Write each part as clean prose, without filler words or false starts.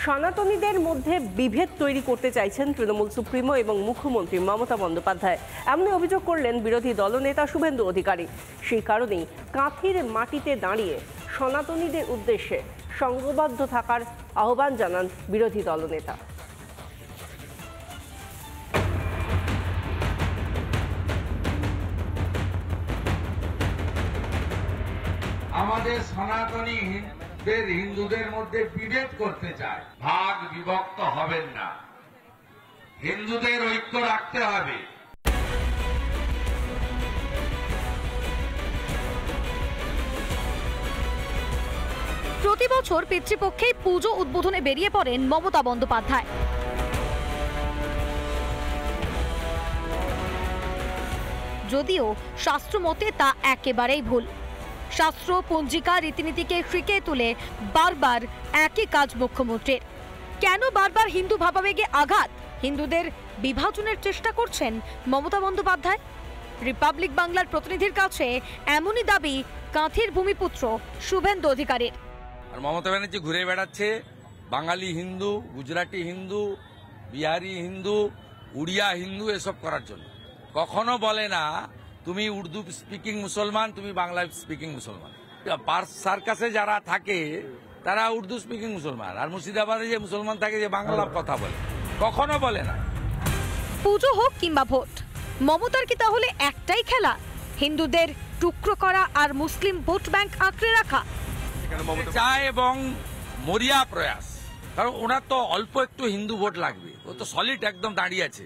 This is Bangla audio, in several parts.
সনাতনীদের মধ্যে বিভেদ তৈরি করতে চাইছেন তৃণমূল সুপ্রিমো এবং মুখ্যমন্ত্রী মমতা বন্দ্যোপাধ্যায়। এমনই অভিযোগ করলেন বিরোধী দলনেতা শুভেন্দু অধিকারী। সেই কারণেই কাঁথির মাটিতে দাঁড়িয়ে সনাতনীদের উদ্দেশ্যে সংঘবদ্ধ থাকার আহ্বান জানান বিরোধী দলনেতা। আমাদের সনাতনী হিন্দুদের মধ্যে বিভেদ করতে চায়, ভাগ বিভক্ত হবেন না, হিন্দুদের ঐক্য রাখতে হবে। প্রতি বছর পিতৃপক্ষে পুজো উদ্বোধনে বেরিয়ে পড়েন মমতা বন্দ্যোপাধ্যায়। যদিও শাস্ত্রমতে তা একেবারেই ভুল। শাস্ত্র পঞ্জিকা রীতিনীতিকে ফ্রিকে তুলে বারবার একই কাজ মুখ্যমন্ত্রীর। কেন বারবার হিন্দু ভাবাবেগে আঘাত, হিন্দুদের বিভাজনের চেষ্টা করছেন মমতা বন্দ্যোপাধ্যায়? রিপাবলিক বাংলার প্রতিনিধির কাছে এমনই দাবি কাঁথির ভূমিপুত্র শুভেন্দু অধিকারীর। আর মমতা ব্যানার্জি ঘুরে বেড়াচ্ছে বাঙালি হিন্দু, গুজরাটি হিন্দু, বিহারি হিন্দু, উড়িয়া হিন্দু এসব করার জন্য। কখনো বলে না তুমি উর্দু স্পিকিং মুসলমান, তুমি বাংলা স্পিকিং মুসলমান। পার্স সার্কাসে যারা থাকে তারা উর্দু স্পিকিং মুসলমান, আর মুর্শিদাবাদে যে মুসলমান থাকে যে বাংলা কথা বলে, কখনো বলে না। পুজো হোক কিংবা ভোট, মমতার কি তাহলে একটাই খেলা, হিন্দুদের টুকরো করা আর মুসলিম ভোট ব্যাংক আঁকড়ে রাখা? চায় এবং মরিয়া প্রয়াস, কারণ ওনার তো অল্প একটু হিন্দু ভোট লাগবে, ও তো সলিড একদম দাঁড়িয়ে আছে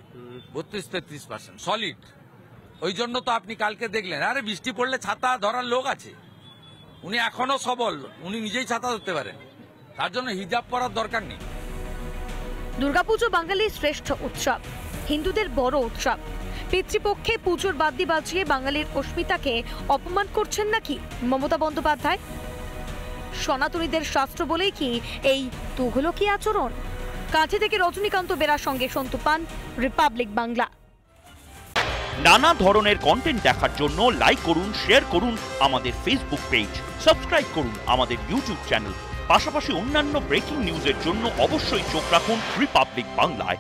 32-33% সলিড। ওই জন্য তো আপনি কালকে দেখলেন, আরে বৃষ্টি পড়লে ছাতা ধরার লোক আছে, উনি এখনো সবল, উনি নিজেই ছাতা ধরতে পারেন, তার জন্য হিজাব পরার দরকার নেই। দুর্গাপুজো বাঙালির শ্রেষ্ঠ উৎসব, হিন্দুদের বড় উৎসব। পিতৃপক্ষে পুজোর বাদ্যি বাজিয়ে বাঙালির অস্মিতাকে অপমান করছেন নাকি মমতা বন্দ্যোপাধ্যায়? সনাতনীদের শাস্ত্র বলেই কি এই তুঘলকি আচরণ? কাঁথি থেকে রজনীকান্ত বেরার সঙ্গে সন্তু পান, রিপাবলিক বাংলা। নানা ধরনের কন্টেন্ট দেখার জন্য লাইক করুন, শেয়ার করুন আমাদের ফেসবুক পেজ, সাবস্ক্রাইব করুন আমাদের ইউটিউব চ্যানেল। পাশাপাশি অন্যান্য ব্রেকিং নিউজের জন্য অবশ্যই চোখ রাখুন রিপাবলিক বাংলায়।